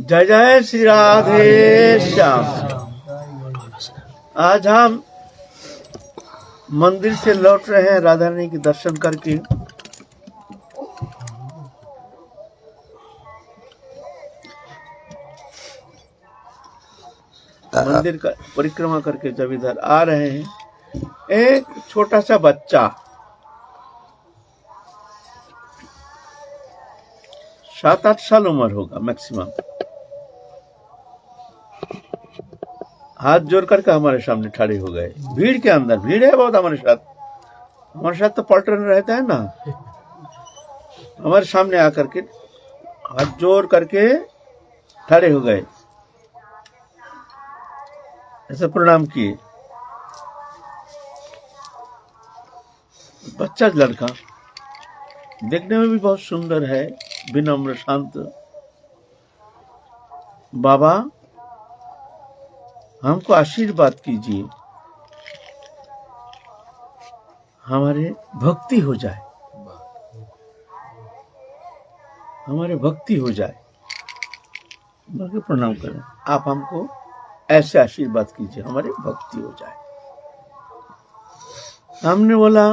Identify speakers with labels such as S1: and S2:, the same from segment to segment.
S1: जय जय श्री राधे श्याम। आज हम मंदिर से लौट रहे हैं राधा रानी के दर्शन करके। मंदिर का परिक्रमा करके जब इधर आ रहे हैं, एक छोटा सा बच्चा 7-8 साल उम्र होगा मैक्सिमम, हाथ जोड़ करके हमारे सामने खड़े हो गए। भीड़ के अंदर, भीड़ है बहुत हमारे साथ तो पलटन रहता है ना। हमारे सामने आकर के हाथ जोड़ करके खड़े हो गए, ऐसे प्रणाम किए। बच्चा लड़का देखने में भी बहुत सुंदर है, विनम्र शांत। बाबा हमको आशीर्वाद कीजिए, हमारे भक्ति हो जाए, हमारे भक्ति हो जाए। प्रणाम करें, आप हमको ऐसे आशीर्वाद कीजिए, हमारी भक्ति हो जाए। हमने बोला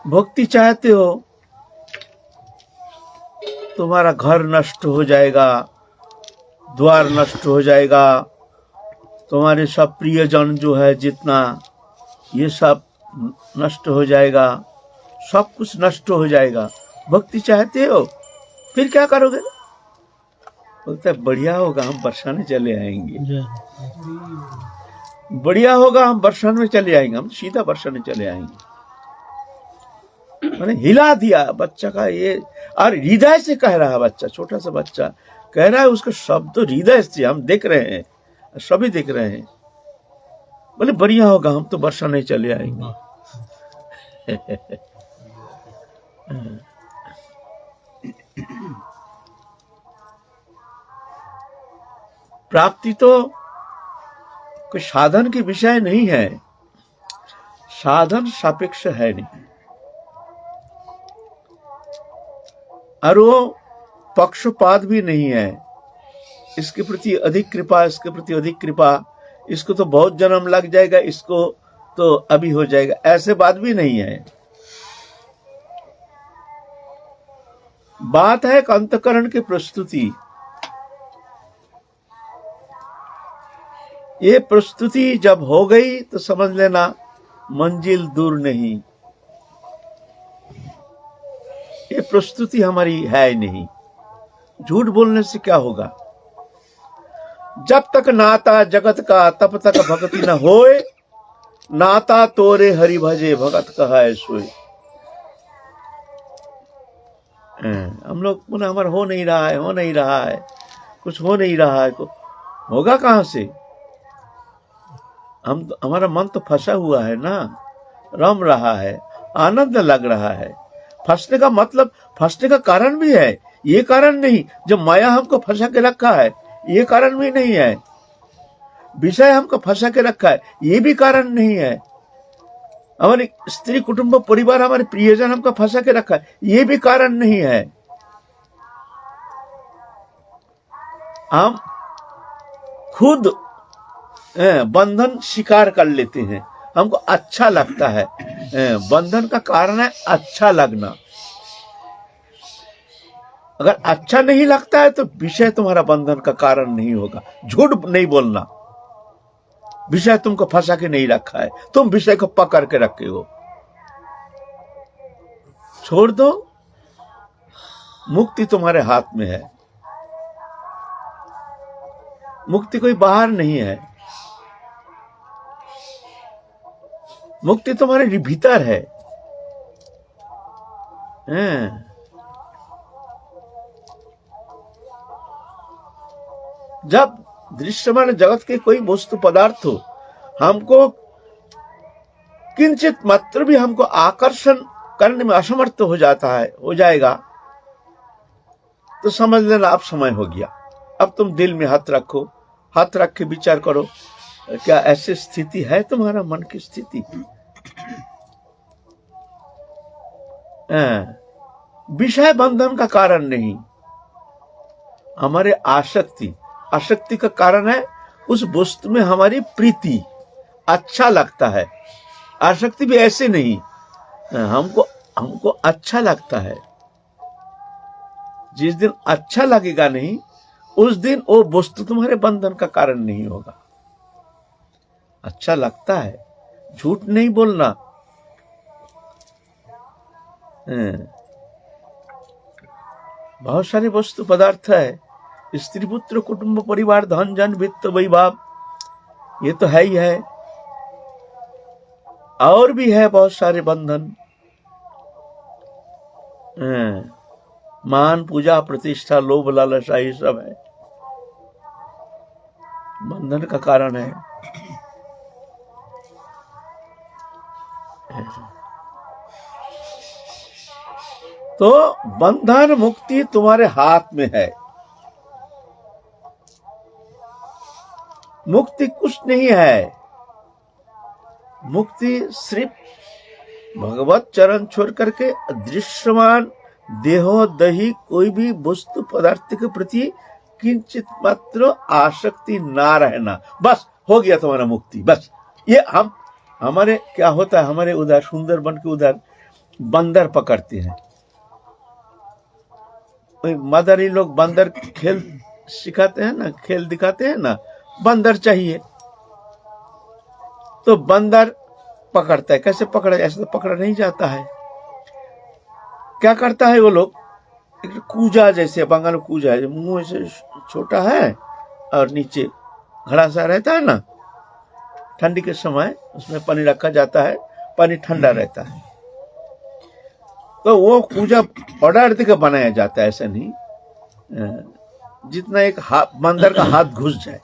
S1: भक्ति चाहते हो, तुम्हारा घर नष्ट हो जाएगा, द्वार नष्ट हो जाएगा, तुम्हारे सब प्रियजन जो है जितना, ये सब नष्ट हो जाएगा, सब कुछ नष्ट हो जाएगा। भक्ति चाहते हो, फिर क्या करोगे? बोलता है बढ़िया होगा हम बरसाने चले आएंगे, बढ़िया होगा हम बरसाने में चले आएंगे, हम सीधा बरसाने चले आएंगे। मैंने हिला दिया बच्चा का ये, और हृदय से कह रहा है बच्चा, छोटा सा बच्चा कह रहा है, उसका शब्द हृदय से हम देख रहे हैं, सभी देख रहे हैं। बोले बढ़िया होगा हम तो बरसाने चले आएंगे। प्राप्ति तो कोई साधन के विषय नहीं है, साधन सापेक्ष है नहीं, और वो पक्षपात भी नहीं है। इसके प्रति अधिक कृपा, इसके प्रति अधिक कृपा, इसको तो बहुत जन्म लग जाएगा, इसको तो अभी हो जाएगा, ऐसे बात भी नहीं है। बात है अंतःकरण की प्रस्तुति। ये प्रस्तुति जब हो गई तो समझ लेना मंजिल दूर नहीं। ये प्रस्तुति हमारी है नहीं। झूठ बोलने से क्या होगा? जब तक नाता जगत का तब तक भक्ति न होए, नाता तोरे हरि भजे भगत कहाए सोए। हम लोग पुनः हमारा हो नहीं रहा है, हो नहीं रहा है, कुछ हो नहीं रहा है, होगा कहां से? हमारा मन तो फंसा हुआ है ना, रम रहा है, आनंद लग रहा है। फंसने का मतलब, फंसने का कारण भी है, ये कारण नहीं जो माया हमको फंसा के रखा है, ये कारण भी नहीं है। विषय हमको फंसा के रखा है, ये भी कारण नहीं है। हमारी स्त्री कुटुंब परिवार, हमारे प्रियजन हमको फंसा के रखा है, ये भी कारण नहीं है। हम खुद बंधन स्वीकार कर लेते हैं, हमको अच्छा लगता है। बंधन का कारण है अच्छा लगना। अगर अच्छा नहीं लगता है तो विषय तुम्हारा बंधन का कारण नहीं होगा। झूठ नहीं बोलना, विषय तुमको फंसा के नहीं रखा है, तुम विषय को पकड़ के रखे हो। छोड़ दो, मुक्ति तुम्हारे हाथ में है। मुक्ति कोई बाहर नहीं है, मुक्ति तुम्हारे भीतर है। जब दृश्यमान जगत के कोई वस्तु पदार्थ हो, हमको किंचित मात्र भी हमको आकर्षण करने में असमर्थ हो जाता है, हो जाएगा, तो समझ लेना अब समय हो गया। अब तुम दिल में हाथ रखो, हाथ रख के विचार करो, क्या ऐसी स्थिति है तुम्हारा मन की स्थिति? विषय बंधन का कारण नहीं, हमारे आसक्ति, आसक्ति का कारण है उस वस्तु में हमारी प्रीति, अच्छा लगता है। आसक्ति भी ऐसे नहीं, हमको अच्छा लगता है। जिस दिन अच्छा लगेगा नहीं, उस दिन वो वस्तु तुम्हारे बंधन का कारण नहीं होगा। अच्छा लगता है, झूठ नहीं बोलना। बहुत सारे वस्तु पदार्थ है, स्त्री पुत्र कुटुंब परिवार धन जन वित्त वैभव, ये तो है ही है। और भी है बहुत सारे बंधन, मान पूजा प्रतिष्ठा लोभ लालसा, ये सब है, बंधन का कारण है। तो बंधन मुक्ति तुम्हारे हाथ में है। मुक्ति कुछ नहीं है, मुक्ति सिर्फ भगवत चरण छोड़ करके दृश्यमान देहो दही कोई भी वस्तु पदार्थ के प्रति किंचित मात्र आसक्ति ना रहना, बस हो गया तुम्हारा मुक्ति। बस ये हमारे क्या होता है, हमारे उधर सुंदरबन के उधर बंदर पकड़ते हैं। मदर ही लोग बंदर खेल सिखाते हैं ना, खेल दिखाते हैं ना, बंदर चाहिए तो बंदर पकड़ता है। कैसे पकड़ा, ऐसे तो पकड़ा नहीं जाता है। क्या करता है वो लोग, एक कूजा जैसे, बंगाल में कूजा है, मुंह से छोटा है और नीचे घड़ा सा रहता है ना, ठंडी के समय उसमें पानी रखा जाता है, पानी ठंडा रहता है। तो वो कूजा ऑर्डर देकर बनाया जाता है, ऐसा नहीं जितना एक बंदर का हाथ घुस जाए,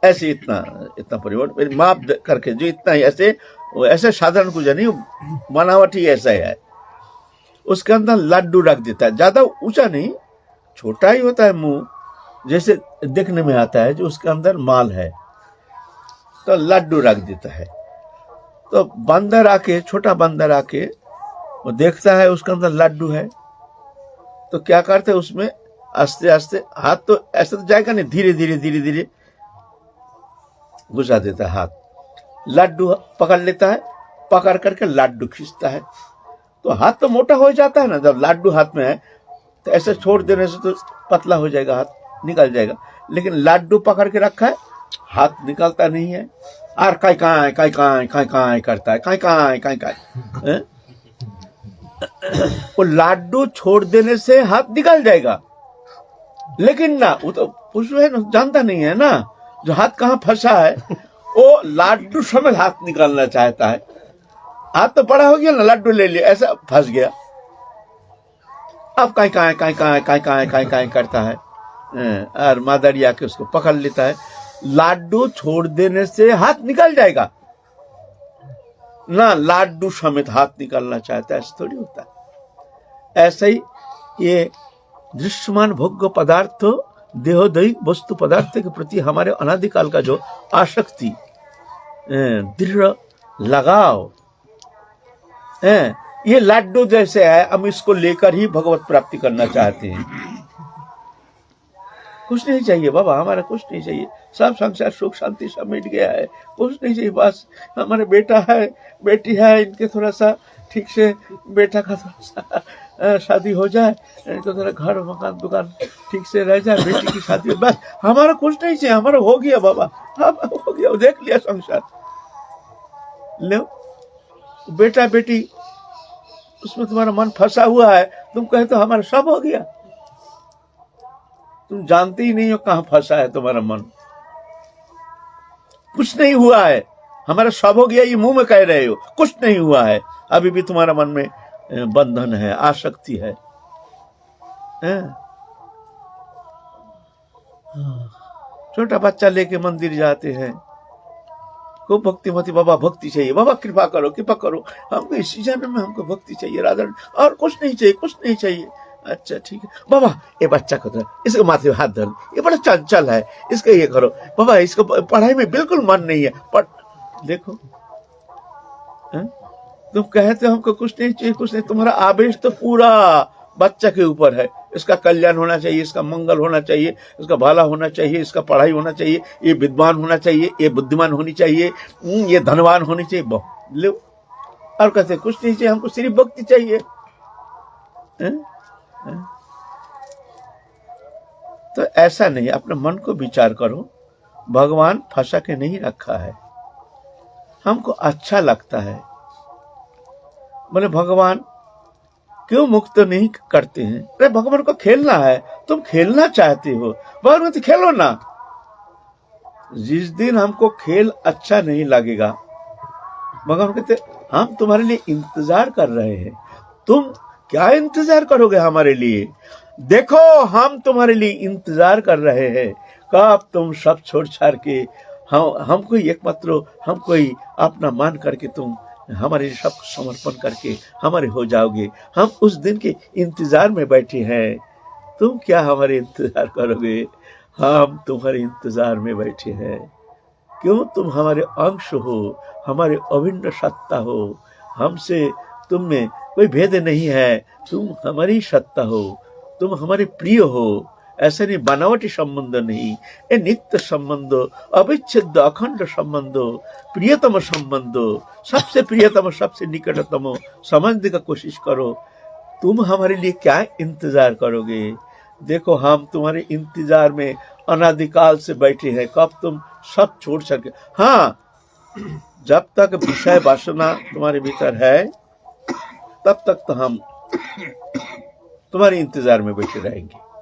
S1: ऐसे इतना परिवर्तन माप करके, जो इतना ही ऐसे साधारण कूजा नहीं, बनावट ही ऐसा है। उसके अंदर लड्डू रख देता है, ज्यादा ऊंचा नहीं, छोटा ही होता है, मुंह जैसे देखने में आता है, जो उसके अंदर माल है, तो लड्डू रख देता है। तो बंदर आके, छोटा बंदर आके वो देखता है उसके अंदर लड्डू है, तो क्या करते है, उसमें आस्ते आस्ते हाथ, तो ऐसे तो जाएगा नहीं, धीरे धीरे धीरे धीरे घुसा देता है हाथ, लड्डू पकड़ लेता है, पकड़ करके लड्डू खींचता है। तो हाथ तो मोटा हो जाता है ना, जब लड्डू हाथ में है तो ऐसे छोड़ देने से तो पतला हो जाएगा, हाथ निकल जाएगा। लेकिन लड्डू पकड़ के रखा है, हाथ निकलता नहीं है, और काई काई काई काई काई काई करता है, काई काई काई काई। वो लड्डू छोड़ देने से हाथ निकल जाएगा, लेकिन ना वो तो उसमें जानता नहीं है ना, जो हाथ कहाँ फंसा है, वो लड्डू समेत हाथ निकालना चाहता है। हाथ तो बड़ा हो गया ना, लड्डू ले लिया, ऐसा फंस गया। अब काई काई काई काई काई काई काई काई करता है, और मादरी आके उसको पकड़ लेता है। लड्डू छोड़ देने से हाथ निकल जाएगा ना, लड्डू समेत हाथ निकालना चाहता है, ऐसा थोड़ी होता है। ऐसे ही ये दृश्यमान भोग्य पदार्थ, देहोदयिक वस्तु पदार्थ के प्रति हमारे अनादिकाल का जो आसक्ति, दृढ़ लगाव, ये लड्डू जैसे है, हम इसको लेकर ही भगवत प्राप्ति करना चाहते हैं। कुछ नहीं चाहिए बाबा, हमारा कुछ नहीं चाहिए, सब संसार सुख शांति सब मिट गया है, कुछ नहीं चाहिए। बस हमारे बेटा है, बेटी है, इनके थोड़ा सा ठीक से, बेटा का थोड़ा सा शादी हो जाए, इनको थोड़ा घर मकान दुकान ठीक से रह जाए, बेटी की शादी, बस हमारा कुछ नहीं चाहिए, हमारा हो गया बाबा, हो गया, देख लिया संसार। लो बेटा बेटी, उसमें तुम्हारा मन फंसा हुआ है, तुम कहे तो हमारा सब हो गया। तुम जानते ही नहीं हो कहां फंसा है तुम्हारा मन। कुछ नहीं हुआ है, हमारा सब हो गया, ये मुंह में कह रहे हो, कुछ नहीं हुआ है, अभी भी तुम्हारा मन में बंधन है, आसक्ति है। छोटा बच्चा लेके मंदिर जाते हैं, खूब भक्ति मती, बाबा भक्ति चाहिए, बाबा कृपा करो, कृपा करो, हमको इसी जन्म में हमको भक्ति चाहिए, राधा, और कुछ नहीं चाहिए, कुछ नहीं चाहिए। अच्छा ठीक है बाबा, ये बच्चा को तो, इसके माथे में हाथ धर, ये बड़ा चंचल है, इसका ये करो बाबा, इसको पढ़ाई में बिल्कुल मन नहीं है, पर देखो तुम कहते हो हमको कुछ नहीं चाहिए, कुछ नहीं, तुम्हारा आवेश तो पूरा बच्चा के ऊपर है, इसका कल्याण होना चाहिए, इसका मंगल होना चाहिए, इसका भला होना चाहिए, इसका पढ़ाई होना चाहिए, ये विद्वान होना चाहिए, ये बुद्धिमान होनी चाहिए, ये धनवान होनी चाहिए। बहुत लो, और कहते कुछ नहीं चाहिए, हमको सिर्फ भक्ति चाहिए। तो ऐसा नहीं, अपने मन को विचार करो, भगवान फंसा के नहीं रखा है, हमको अच्छा लगता है। बोले भगवान क्यों मुक्त नहीं करते हैं? अरे भगवान को खेलना है, तुम खेलना चाहते हो, भगवान तो खेलो ना। जिस दिन हमको खेल अच्छा नहीं लगेगा, भगवान कहते हम तुम्हारे लिए इंतजार कर रहे हैं। तुम क्या इंतजार करोगे हमारे लिए? देखो हम तुम्हारे लिए इंतजार कर रहे हैं, कब तुम सब छोड़ छाड़ के हमको एकमात्र हमको ही अपना मान करके तुम हमारे सब समर्पण करके हमारे हो जाओगे। हम उस दिन के इंतजार में बैठे हैं, तुम क्या हमारे इंतजार करोगे? हम तुम्हारे इंतजार में बैठे हैं। क्यों? तुम हमारे अंश हो, हमारे अभिन्न सत्ता हो, हमसे तुम में कोई भेद नहीं है, तुम हमारी सत्ता हो, तुम हमारे प्रिय हो। ऐसा नहीं बनावटी संबंध नहीं, ये नित्य संबंध, अविच्छेद्य अखंड संबंध, प्रियतम संबंध, सबसे प्रियतम सबसे निकटतम समझने का कोशिश करो। तुम हमारे लिए क्या इंतजार करोगे? देखो हम तुम्हारे इंतजार में अनादिकाल से बैठे हैं, कब तुम सब छोड़ सके। हाँ, जब तक विषय वासना तुम्हारे भीतर है तब तक तो हम तुम्हारे इंतजार में बैठे रहेंगे।